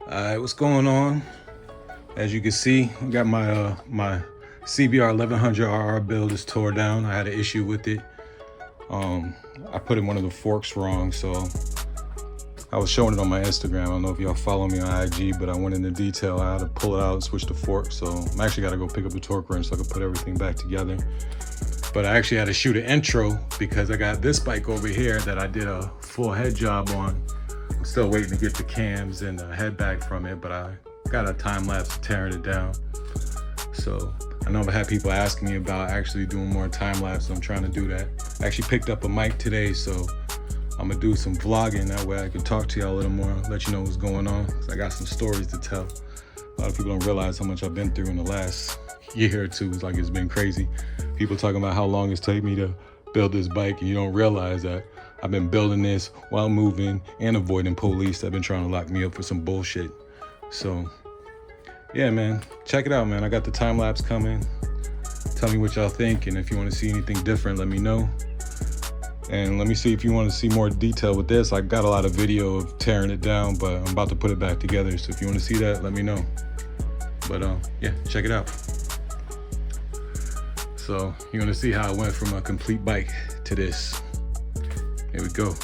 Alright, what's going on? As you can see, I got my my CBR1000RR build is tore down. I had an issue with it. I put in one of the forks wrong, so I was showing it on my Instagram. I don't know if y'all follow me on IG, but I went into detail how to pull it out and switch the fork. So I'm actually got to go pick up the torque wrench so I can put everything back together. But I actually had to shoot an intro because I got this bike over here that I did a full head job on. I'm still waiting to get the cams and the head back from it, but I got a time lapse of tearing it down. So I know I've had people asking me about actually doing more time lapse, so I'm trying to do that. I actually picked up a mic today, so I'm gonna do some vlogging. That way I can talk to y'all a little more, let you know what's going on. Cause I got some stories to tell. A lot of people don't realize how much I've been through in the last year or two. It's like it's been crazy. People talking about how long it's taken me to build this bike, and you don't realize that I've been building this while moving and avoiding police that have been trying to lock me up for some bullshit. So yeah, man, check it out, man. I got the time lapse coming. Tell me what y'all think, and if you want to see anything different, let me know. And let me see if you want to see more detail with this. I got a lot of video of tearing it down, but I'm about to put it back together. So if you want to see that, let me know. But yeah, check it out. So you're gonna see how I went from a complete bike to this. Here we go.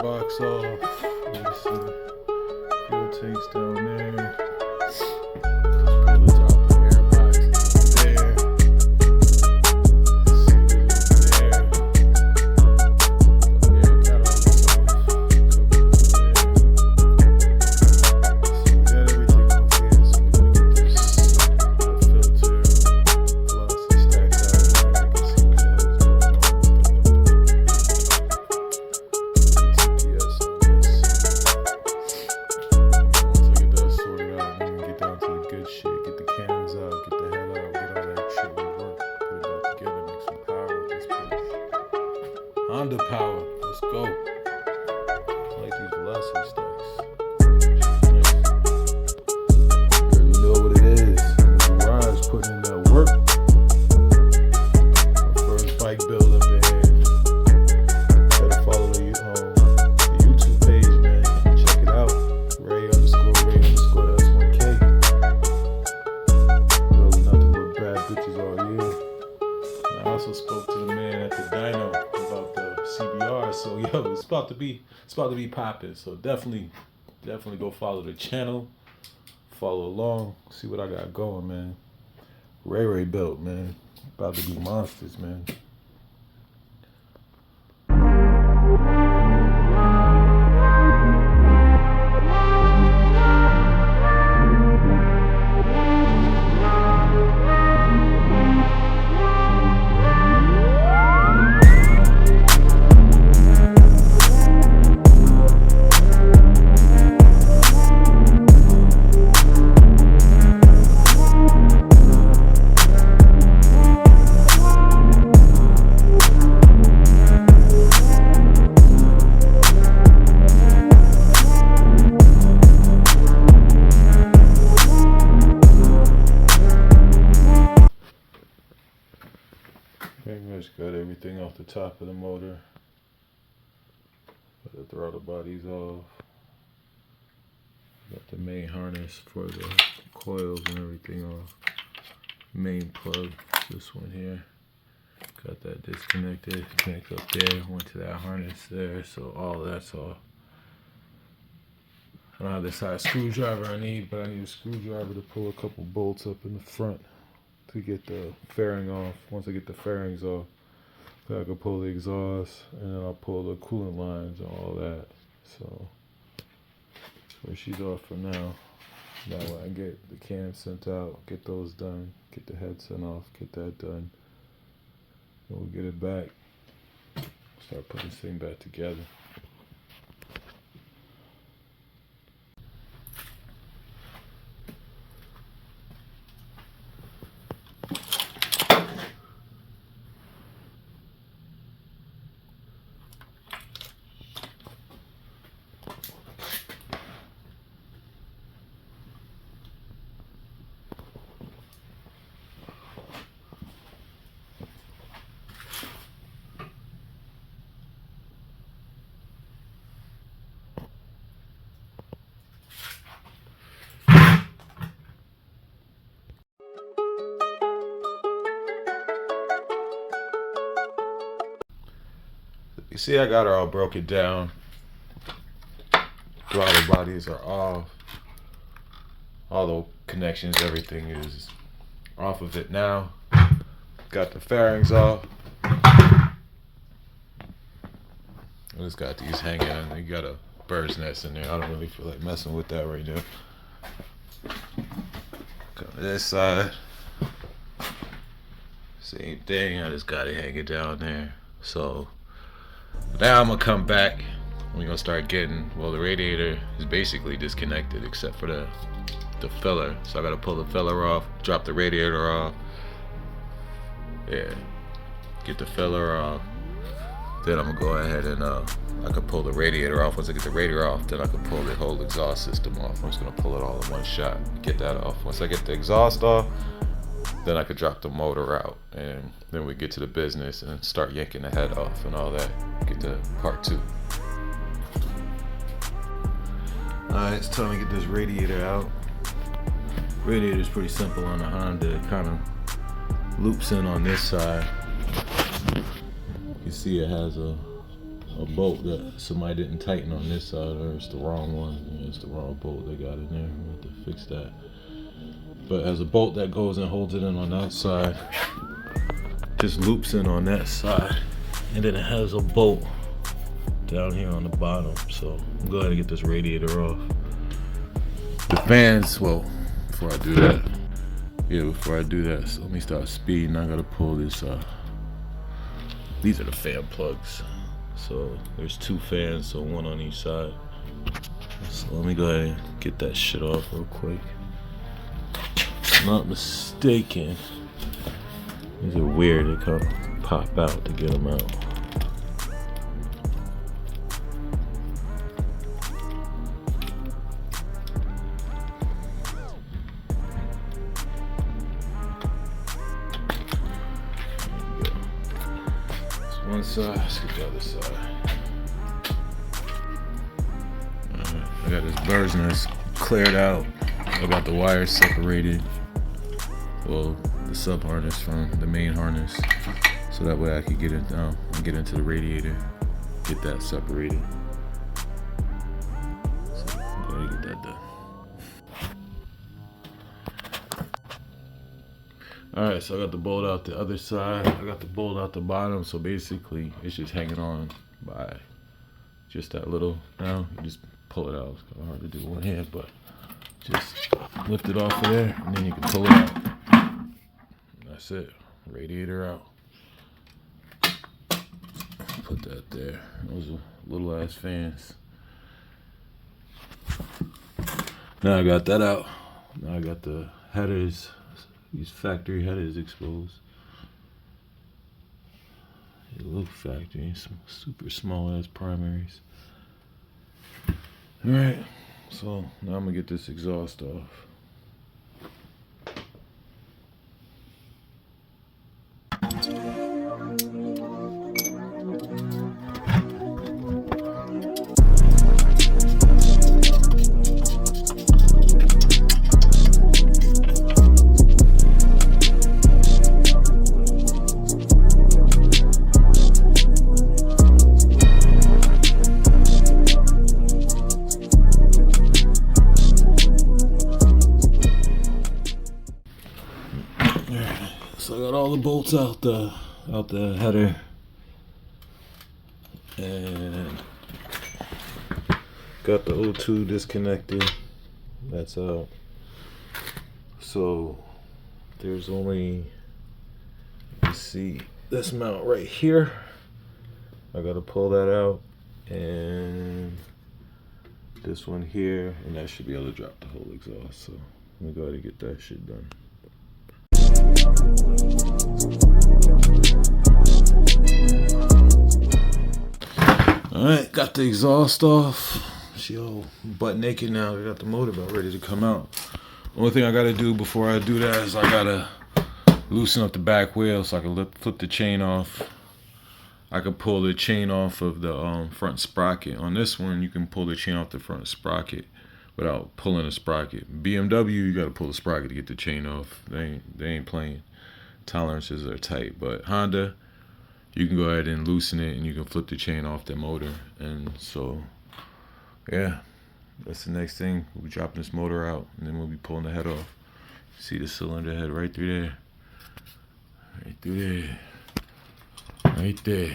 Box off. Let me see. Fuel tanks down there. Pull the top of the air box there. There. Yeah, got all this off. So we got everything off here. So we're gonna get this filter, velocity stacks out there. You can see what the hell is going on. Honda power, let's go. I like these velocity stacks. You already know what it is. The garage putting in that work. My first bike build up in here. Better follow the YouTube page, man. Check it out. Ray_S1K. Building nothing but bad bitches all year. And I also spoke to the man at the dyno about the CBR, so yo, it's about to be popping. So definitely go follow the channel, follow along, see what I got going, man. Ray built, man, about to be monsters, man. much got everything off the top of the motor. Got the throttle bodies off. Got the main harness for the coils and everything off. Main plug, this one here. Got that disconnected. Connect up there. Went to that harness there. So all that's off. I don't have the size screwdriver I need, but I need a screwdriver to pull a couple bolts up in the front to get the fairing off. Once I get the fairings off, then I can pull the exhaust, and then I'll pull the coolant lines and all that. So she's off for now. That way I get the cams sent out, get those done, get the head sent off, get that done. Then we'll get it back, start putting this thing back together. You see, I got her all broken down. Throttle bodies are off. All the connections, everything is off of it now. Got the fairings off. I just got these hanging. You got a bird's nest in there. I don't really feel like messing with that right now. Come to this side. Same thing. I just got it hanging down there. So now I'm gonna come back. We're gonna start getting, well, the radiator is basically disconnected except for the filler. So I gotta pull the filler off, drop the radiator off. Yeah, get the filler off. Then I'm gonna go ahead and I can pull the radiator off. Once I get the radiator off, then I can pull the whole exhaust system off. I'm just gonna pull it all in one shot, get that off. Once I get the exhaust off, then I could drop the motor out, and then we get to the business and start yanking the head off and all that. Get to part 2. Alright, it's time to get this radiator out. Radiator is pretty simple on the Honda. It kind of loops in on this side. You can see it has a bolt that somebody didn't tighten on this side, or it's the wrong one. Yeah, it's the wrong bolt they got in there. We have to fix that. But it has a bolt that goes and holds it in on that side. Just loops in on that side. And then it has a bolt down here on the bottom. So I'm going go ahead and get this radiator off. The fans, well, before I do that, so let me start speeding. I gotta pull this, these are the fan plugs. So there's 2 fans, so 1 on each side. So let me go ahead and get that shit off real quick. If I'm not mistaken, these are weird. They kind of pop out to get them out. One side, let's get the other side. I got this bird's nest cleared out. I got the wires separated. Well, the sub harness from the main harness, so that way I could get it down and get into the radiator, get that separated. So I'm gonna get that done. Alright, so I got the bolt out the other side. I got the bolt out the bottom, so basically it's just hanging on by just that little. Now you just pull it out. It's kind of hard to do with one hand, but just lift it off of there, and then you can pull it out. That's it. Radiator out. Put that there. Those are little ass fans. Now I got that out. Now I got the headers. These factory headers exposed. They look factory, super small ass primaries. Alright, so now I'm gonna get this exhaust off. I got all the bolts out the header, and got the O2 disconnected. That's out. So there's only, you see this mount right here. I gotta pull that out, and this one here, and that should be able to drop the whole exhaust. So let me go ahead and get that shit done. Alright, got the exhaust off. She all butt naked now. I got the motor about ready to come out. Only thing I gotta do before I do that is I gotta loosen up the back wheel so I can flip the chain off. I can pull the chain off of the front sprocket. On this one, you can pull the chain off the front sprocket without pulling the sprocket. BMW, you gotta pull the sprocket to get the chain off. They ain't playing. Tolerances are tight, but Honda, you can go ahead and loosen it and you can flip the chain off the motor. And so, yeah, that's the next thing. We'll be dropping this motor out, and then we'll be pulling the head off. See the cylinder head right through there. Right through there. Right there.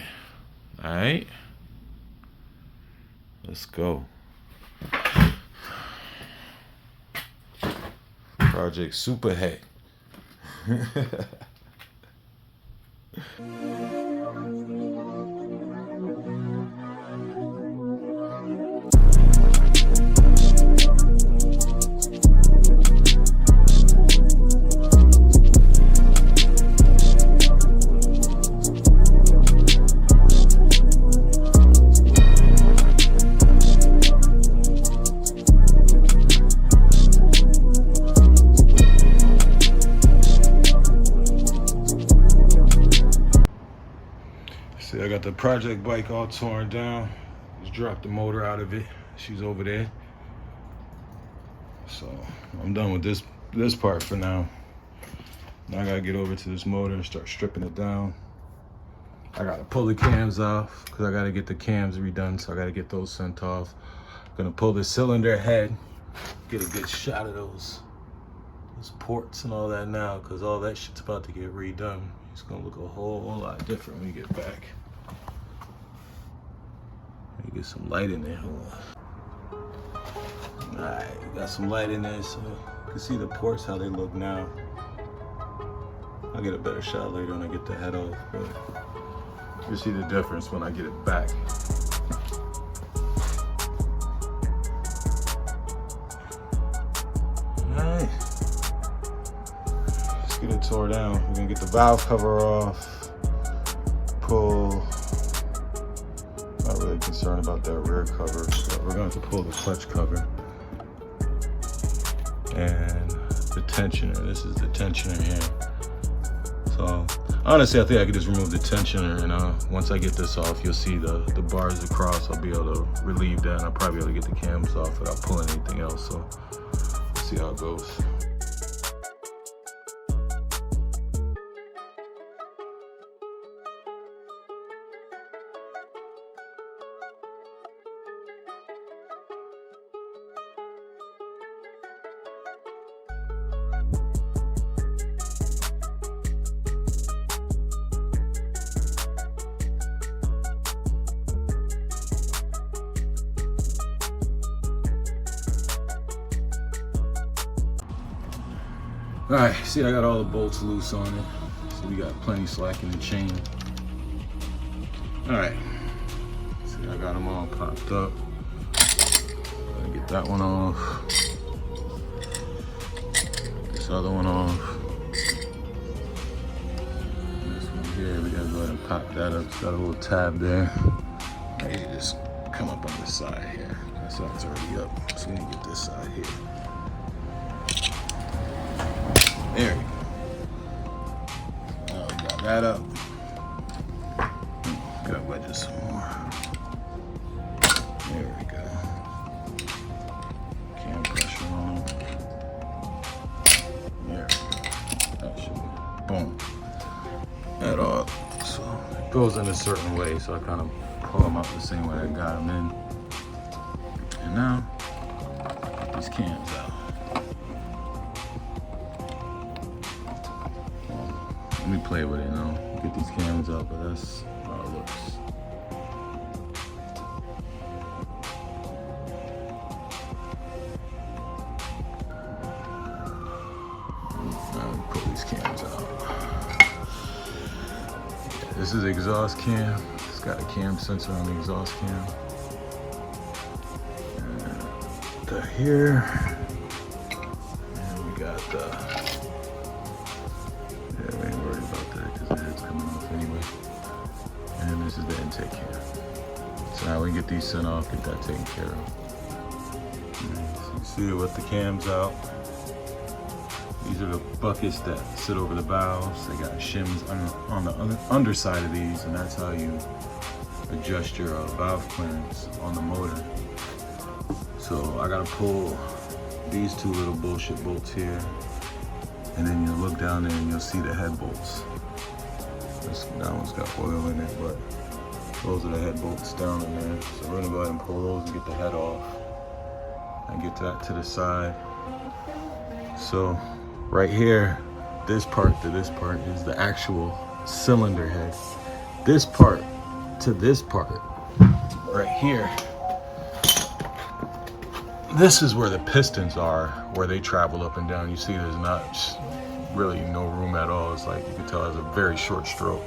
Alright. Let's go. Project Superhead. See, I got the project bike all torn down. Just dropped the motor out of it. She's over there. So I'm done with this part for now. Now I gotta get over to this motor and start stripping it down. I gotta pull the cams off because I gotta get the cams redone, so I gotta get those sent off. Gonna pull the cylinder head, get a good shot of those ports and all that now, because all that shit's about to get redone. It's gonna look a whole lot different when we get back. Let me get some light in there. Alright, got some light in there so you can see the ports, how they look now. I'll get a better shot later when I get the head off, but you see the difference when I get it back. Alright, let's get it tore down. We're gonna get the valve cover off, pull. Not really concerned about that rear cover, but we're going to pull the clutch cover and the tensioner. This is the tensioner here. So honestly, I think I could just remove the tensioner, and once I get this off, you'll see the bars across. I'll be able to relieve that, and I'll probably be able to get the cams off without pulling anything else. So let's see how it goes. All right, see, I got all the bolts loose on it. So we got plenty slack in the chain. All right, see, I got them all popped up. Gotta get that one off. This other one off. This one here, we gotta go ahead and pop that up. It's got a little tab there. I need to just come up on this side here. That side's already up, so we need to get this side here. There we go. Now we got that up. Gotta wedge it some more. There we go. Cam pressure on. There we go. That should be, boom. That all. So it goes in a certain way, so I kind of pull them out the same way I got them in. And now, get these cams out. Let me play with it now. Get these cams out, but that's how it looks. Pull these cams out. Yeah, this is the exhaust cam. It's got a cam sensor on the exhaust cam. And the here. And we got the. Yeah, we ain't worried about that because the head's coming off anyway. And this is the intake cam. So now we can get these sent off, get that taken care of. So you see it with the cams out. These are the buckets that sit over the valves. They got shims on the underside of these, and that's how you adjust your valve clearance on the motor. So I gotta pull these two little bullshit bolts here, and then you'll look down there and you'll see the head bolts. That one's got oil in it, but those are the head bolts down in there. So we're gonna go ahead and pull those and get the head off and get that to the side. So right here, this part to this part is the actual cylinder head. This part to this part, right here, this is where the pistons are, where they travel up and down. You see there's not really no room at all. It's like, you can tell it's a very short stroke,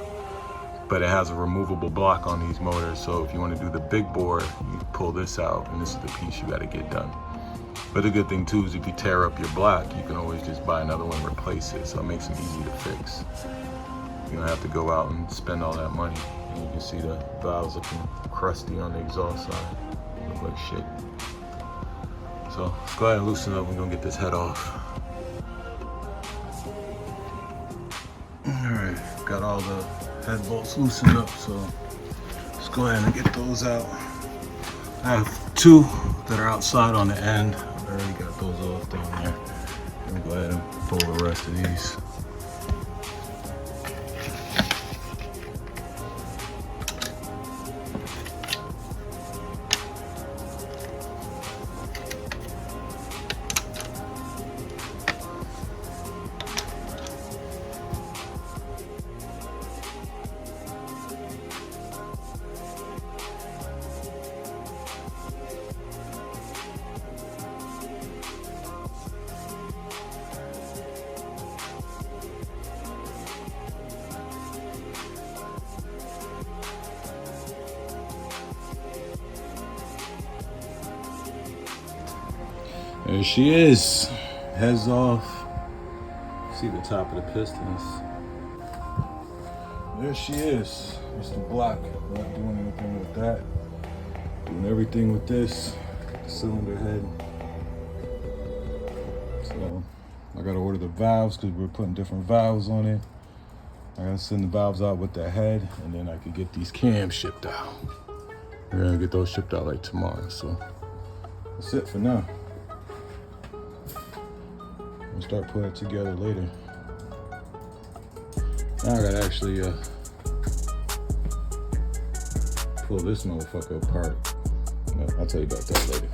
but it has a removable block on these motors. So if you want to do the big bore, you pull this out, and this is the piece you got to get done. But the good thing too is if you tear up your block, you can always just buy another one and replace it. So it makes it easy to fix. You don't have to go out and spend all that money. And you can see the valves looking crusty on the exhaust side. They look like shit. So let's go ahead and loosen up. We're gonna get this head off. All right, got all the head bolts loosened up. So let's go ahead and get those out. I have two that are outside on the end. I already got those off down there. Let me go ahead and pull the rest of these. There she is, heads off. See the top of the pistons. There she is, it's the block. Not doing anything with that. Doing everything with this, the cylinder head. So I gotta order the valves because we're putting different valves on it. I gotta send the valves out with the head, and then I could get these cams shipped out. We're gonna get those shipped out like tomorrow, so that's it for now. We'll start putting it together later. Now I gotta actually pull this motherfucker apart. I'll tell you about that later.